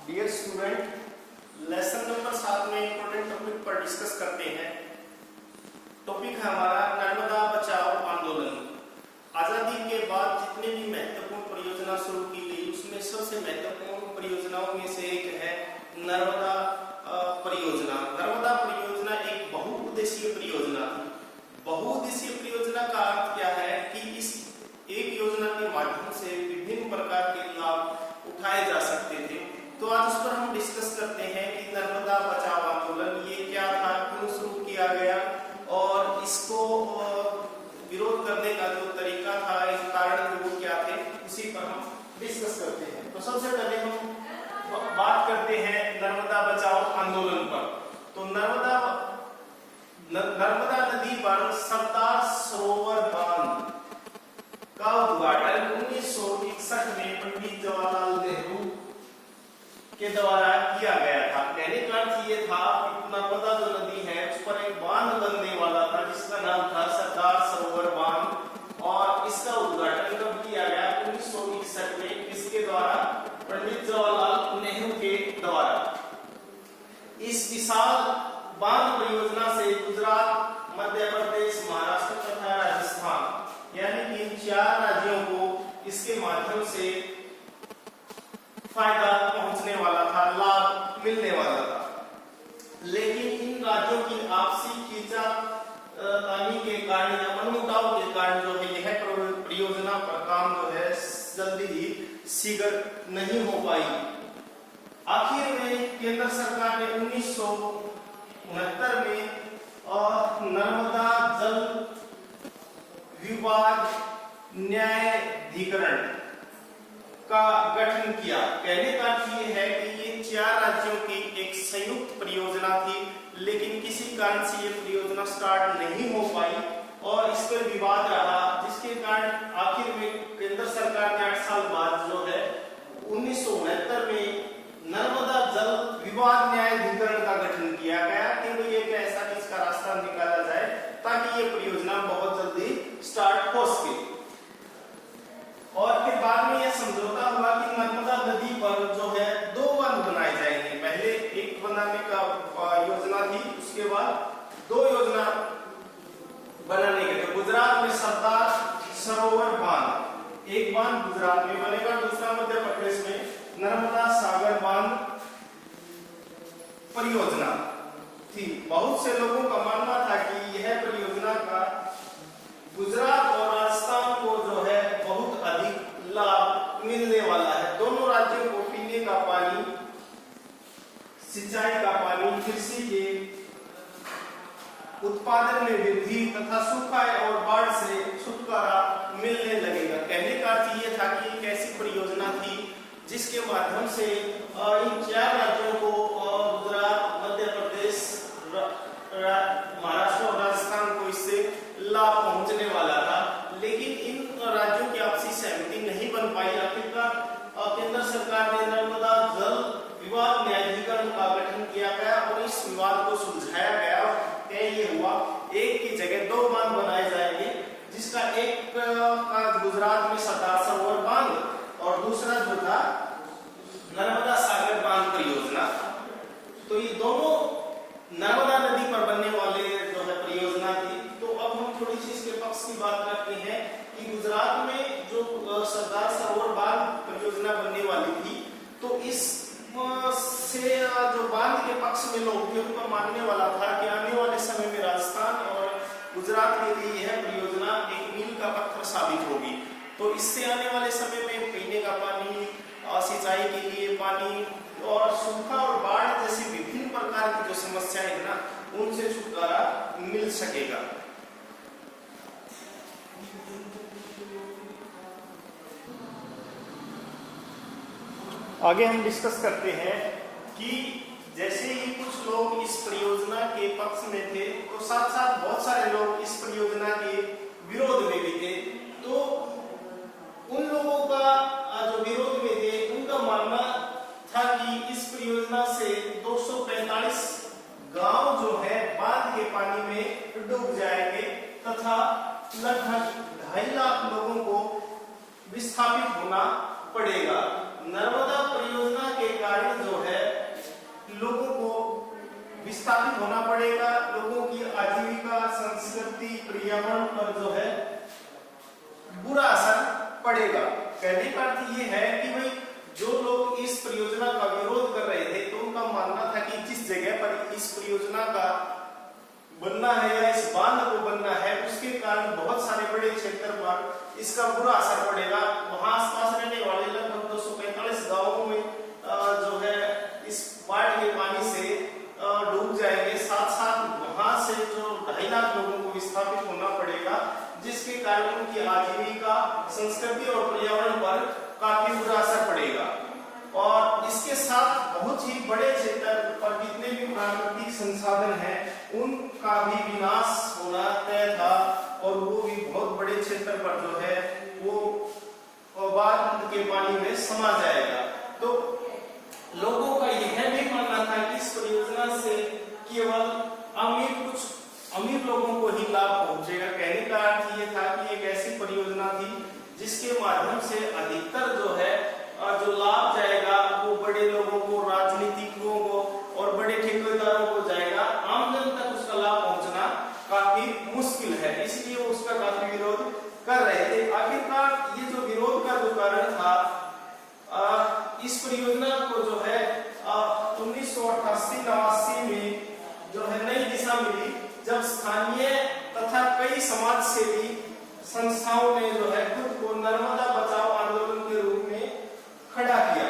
Dear student, lesson number 7 में important topic पर discuss करते हैं। टॉपिक है हमारा नर्मदा बचाओ आंदोलन। आजादी के बाद जितने भी महत्वपूर्ण परियोजना शुरू की गई उसमें सबसे महत्वपूर्ण परियोजनाओं में से एक है नर्मदा परियोजना। नर्मदा परियोजना एक बहुउद्देशीय परियोजना थी। बहुउद्देशीय परियोजना का अर्थ क्या है कि इस एक योजना के माध्यम से विभिन्न प्रकार के लाभ उठाए जा सकते थे। तो आज उस पर हम डिस्कस करते हैं कि नर्मदा बचाओ आंदोलन ये क्या था, क्यों शुरू किया गया और इसको विरोध करने का जो तरीका था, इस कारण वो क्या थे, उसी पर हम डिस्कस करते हैं। तो सबसे पहले हम बात करते हैं नर्मदा बचाओ आंदोलन पर। तो नर्मदा नदी पर सरदार सरोवर बांध का उद्घाटन 1961 में पंडित जवाहरलाल नेहरू के द्वारा किया गया था। कहने का अर्थ ये था कि नर्मदा जो नदी है उस पर एक बांध बनने वाला था जिसका नाम था सरदार सरोवर बांध, और इसका उद्घाटन कब किया गया? 1961 में। किसके द्वारा? पंडित जवाहरलाल नेहरू के द्वारा। इस विशाल बांध परियोजना से गुजरात, मध्य प्रदेश, महाराष्ट्र तथा राजस्थान यानी कि इन 4 राज्यों को इसके माध्यम से फायदा पहुंचने वाला था, लाभ मिलने वाला था। लेकिन इन राज्यों की आपसी खींचातानी के कारण या मनमुटाव के कारण जो है यह परियोजना पर काम जो है जल्दी ही शीघ्र नहीं हो पाई। आखिर में केंद्र सरकार ने 1969 में नर्मदा जल विवाद न्यायाधिकरण का गठन किया। कहने का अर्थ ये है कि ये 4 राज्यों की एक संयुक्त परियोजना थी, लेकिन किसी कारण से ये परियोजना स्टार्ट नहीं हो पाई और इस पर विवाद रहा, जिसके कारण आखिर में केंद्र सरकार ने 8 साल बाद जो है 1969 में नर्मदा जल विवाद न्यायाधिकरण का गठन किया गया कि वो ये ऐसा कि इसका रास्ता निकाला जाए ताकि ये परियोजना बहुत जल्दी स्टार्ट हो सके। और फिर बाद में यह समझौता हुआ कि नर्मदा नदी पर जो है 2 बांध बनाए जाएंगे। पहले एक बनाने का योजना थी, उसके बाद 2 योजना बनाने के थे। गुजरात में सरदार सरोवर बांध, एक बांध गुजरात में बनेगा, दूसरा मध्य प्रदेश में नर्मदा सागर बांध परियोजना थी। बहुत से लोगों का मानना था कि यह परियोजना का गुजरात और राजस्थान को जो है बहुत अधिक लाभ मिलने वाला है। दोनों राज्यों को पीने का पानी, सिंचाई का पानी, कृषि के उत्पादन में वृद्धि तथा सूखा और बाढ़ से छुटकारा मिलने लगेगा। कहने का अर्थ ये था कि एक ऐसी परियोजना थी जिसके माध्यम से इन 4 राज्यों को गुजरात, मध्य प्रदेश, महाराष्ट्र और राजस्थान को इससे लाभ पहुंचने वाला था। लेकिन इन राज्यों की आपसी सहमति नहीं बन पाई। आखिरकार केंद्र सरकार ने नर्मदा जल विवाद न्यायाधिकरण का गठन किया गया और इस विवाद को सुलझाया गया। ये हुआ एक की जगह 2 बांध बनाए जाएंगे, जिसका एक गुजरात में सरदार सरोवर बांध और दूसरा जो था नर्मदा सागर बांध परियोजना। तो ये दोनों नर्मदा नदी पर बनने वाले जो है परियोजना थी। तो अब हम थोड़ी सी इसके पक्ष की बात करते हैं कि गुजरात में जो सरदार सरोवर बांध परियोजना बनने वाली थी, तो इस से जो बांध के पक्ष में लोग थे उनका मानने वाला था कि आने वाले समय में राजस्थान और गुजरात के लिए यह परियोजना एक मील का पत्थर साबित होगी। तो इससे आने वाले समय में पीने का पानी, सिंचाई के लिए पानी और सूखा और बाढ़ जैसी विभिन्न प्रकार की जो समस्याएं है ना, उनसे छुटकारा मिल सकेगा। आगे हम डिस्कस करते हैं कि जैसे ही कुछ लोग इस परियोजना के पक्ष में थे, तो साथ साथ बहुत सारे लोग इस परियोजना के विरोध में भी थे। तो उन लोगों का जो विरोध में थे उनका मानना था कि इस परियोजना से 245 गांव जो है बांध के पानी में डूब जाएंगे तथा लगभग 2.5 लाख लोगों को विस्थापित होना पड़ेगा। नर्मदा परियोजना के कारण जो है विस्थापित होना पड़ेगा, लोगों की आजीविका, संस्कृति, पर्यावरण पर जो है बुरा असर पड़ेगा। कहने का अर्थ ये है कि भाई जो लोग इस परियोजना का विरोध कर रहे थे, तो उनका मानना था कि जिस जगह पर इस परियोजना का बनना है या इस बांध को बनना है, उसके कारण बहुत सारे बड़े क्षेत्र पर इसका बुरा असर पड़ेगा। वहां आसपास रहने वाले लगभग 245 गांवों में जो है इस बाढ़ के पानी से डूब जाएंगे। साथ साथ वहां से जो 2.5 लाख लोगों को विस्थापित होना पड़ेगा, जिसके कारण उनकी आजीविका, संस्कृति और पर्यावरण पर काफी बुरा असर पड़ेगा। और इसके साथ बहुत ही बड़े क्षेत्र पर जितने भी प्राकृतिक संसाधन हैं, उनका भी विनाश होना तय था, और वो भी बहुत बड़े क्षेत्र पर जो है वो बाढ़ के पानी में समा जाएगा। तो लोगों का यह भी मानना था कि इस परियोजना से केवल कुछ अमीर लोगों को ही लाभ पहुंचेगा। कहने का अर्थ ये था कि एक ऐसी परियोजना थी जिसके माध्यम से अधिकतर जो है जो लाभ जाएगा वो बड़े लोगों को, राजनीतिकों को और बड़े ठेकेदारों को जाएगा। आम जन तक उसका लाभ पहुंचना काफी मुश्किल है, इसलिए वो उसका काफी विरोध कर रहे थे। आखिरकार ये जो विरोध का जो कारण था, इस परियोजना को जो है 1988-89 में जो है नई दिशा मिली, जब स्थानीय तथा कई समाज सेवी संस्थाओं ने जो है खुद को नर्मदा बचाओ आंदोलन के रूप में खड़ा किया।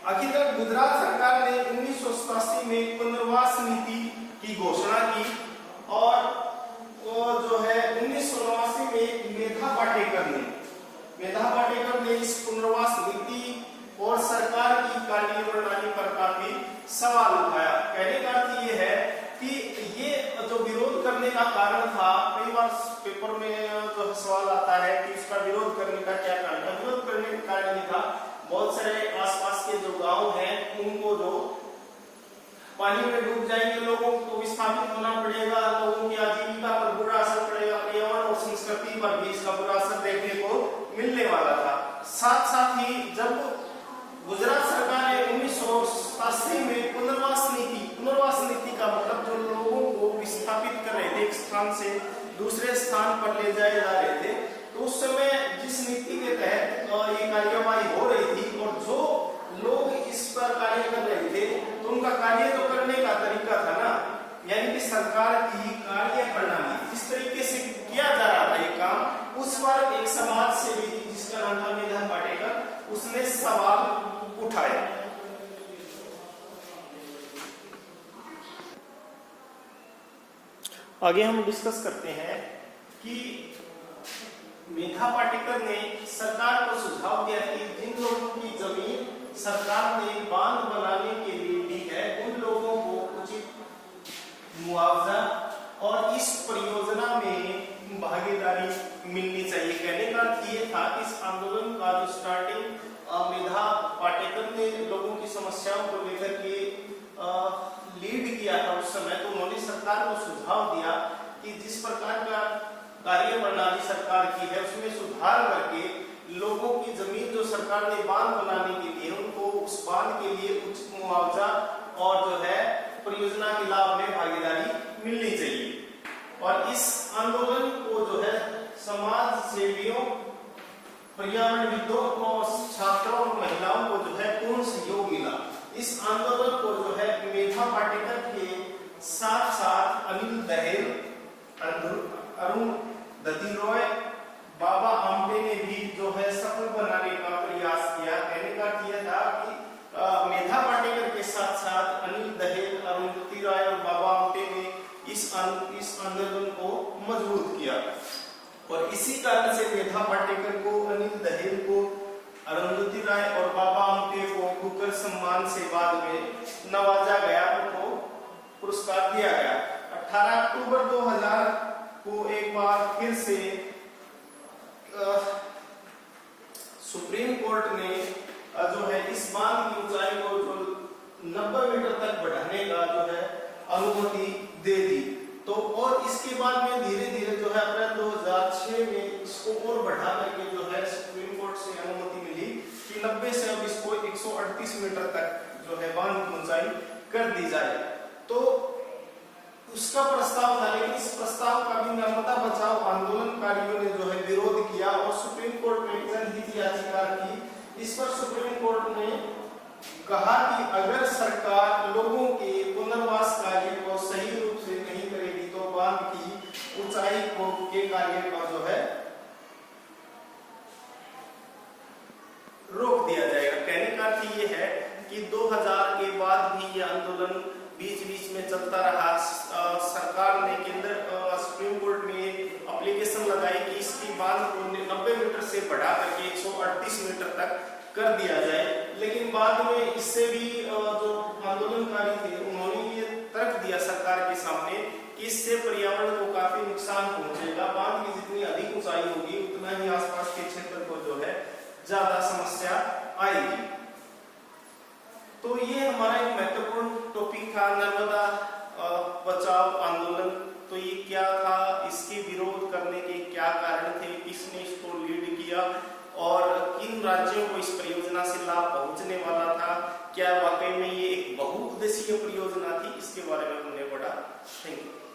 आखिरकार गुजरात सरकार ने 1987 में पुनर्वास नीति की घोषणा की, और वो जो है 1989 में मेधा पाटेकर ने इस पुनर्वास नीति और सरकार की कार्यप्रणाली पर काफी सवाल उठाया। कहने का अर्थ ये है कि ये जो विरोध करने का कारण था, कई बार पेपर में जो सवाल आता है कि इसका विरोध करने का क्या कारण था। विरोध करने का कारण ये था, बहुत सारे आसपास के जो गांव हैं उनको जो पानी में डूब जाएंगे, लोगों को विस्थापित होना पड़ेगा, लोगों की आजीविका पर बुरा असर पड़ेगा, पर्यावरण और संस्कृति पर भी इसका बुरा असर देखने को मिलने वाला था। साथ साथ ही जब गुजरात सरकार ने 1987 में पुनर्वास नीति का मतलब जो लोगों को विस्थापित कर रहे थे, एक स्थान से दूसरे स्थान पर ले जाए जा रहे थे, तो उस समय जिस नीति के तहत ये कार्यवाही हो रही थी और जो लोग इस पर कार्य कर रहे थे, तो उनका कार्य तो करने का तरीका था ना, यानी कि सरकार की कार्य प्रणाली इस तरीके से किया जा रहा था ये काम, उस पर एक समाज सेवी थी जिसका नाम था मेधा पाटेकर, उसने सवाल उठाए। आगे हम डिस्कस करते हैं कि मेधा पाटेकर ने सरकार को सुझाव दिया कि जिन लोगों की जमीन सरकार ने बांध बनाने के लिए दी है, उन लोगों को उचित मुआवजा और इस परियोजना में भागीदारी मिलनी चाहिए। कहने का अर्थ ये था कि इस आंदोलन का जो स्टार्टिंग मेधा पाटेकर ने लोगों की समस्याओं को लेकर के लीड किया था उस समय, तो उन्होंने सरकार को सुझाव दिया कि जिस प्रकार का कार्य प्रणाली सरकार की है उसमें सुधार करके लोगों की जमीन जो सरकार ने बांध बनाने के लिए, उनको उस बांध के लिए उचित मुआवजा और जो है परियोजना के लाभ में भागीदारी मिलनी चाहिए। और इस आंदोलन को जो है समाज सेवियों, पर्यावरणविदों और छात्रों और महिलाओं को जो है पूर्ण सहयोग मिला। इस आंदोलन को जो है मेधा पाटेकर के साथ साथ अनिल दहेल, अरुण दत्ती रॉय, बाबा आमटे ने भी जो है सफल बनाने का प्रयास किया। कहने का यह था कि मेधा पाटेकर के साथ साथ अनिल दहेल, अरुण दत्ती रॉय और बाबा आमटे ने इस आंदोलन को मजबूत किया, और इसी कारण से मेधा पाटेकर को, अनिल दहेल को, अरुंधति राय और बाबा आमटे को बुकर सम्मान से बाद में नवाजा गया, उनको पुरस्कार दिया गया। 18 अक्टूबर 2000 को एक बार फिर से सुप्रीम कोर्ट ने जो है इस बांध की ऊंचाई को जो 90 मीटर तक बढ़ाने का जो है अनुमति दे दी। तो और इसके बाद में धीरे धीरे जो है अप्रैल 2006 में इसको और बढ़ा करके जो है सुप्रीम कोर्ट से अनुमति मिली कि 90 से अब इसको 138 मीटर तक जो है बांध की ऊंचाई कर दी जाए। तो उसका प्रस्ताव था, लेकिन इस प्रस्ताव का भी नर्मदा बचाओ आंदोलनकारियों ने जो है विरोध किया और सुप्रीम कोर्ट में एक जनहित याचिका की। इस पर सुप्रीम कोर्ट ने कहा कि अगर सरकार लोगों के पुनर्वास कार्य को सही रूप से नहीं करेगी तो बांध की ऊंचाई को के कार्य का जो है रोक दिया जाएगा। कहने का अर्थ ये है कि 2000 के बाद भी यह आंदोलन बीच बीच में चलता रहा। सरकार ने केंद्र सुप्रीम कोर्ट में एप्लीकेशन लगाई कि इसकी बांध को 90 मीटर से बढ़ा करके 138 मीटर तक कर दिया जाए, लेकिन बाद में इससे भी जो आंदोलनकारी थे उन्होंने ये तर्क दिया सरकार के सामने कि इससे पर्यावरण को काफी नुकसान पहुंचेगा। बांध की जितनी अधिक ऊंचाई होगी उतना ही आसपास के क्षेत्र को जो है ज्यादा समस्या आएगी। तो ये हमारा एक महत्वपूर्ण टॉपिक था, नर्मदा बचाओ आंदोलन। तो ये क्या था, इसके विरोध करने के क्या कारण थे, किसने इसको लीड किया और किन राज्यों को इस परियोजना से लाभ पहुंचने वाला था, क्या वाकई में ये एक बहुउद्देशीय परियोजना थी, इसके बारे में हमने पढ़ा। Thank you.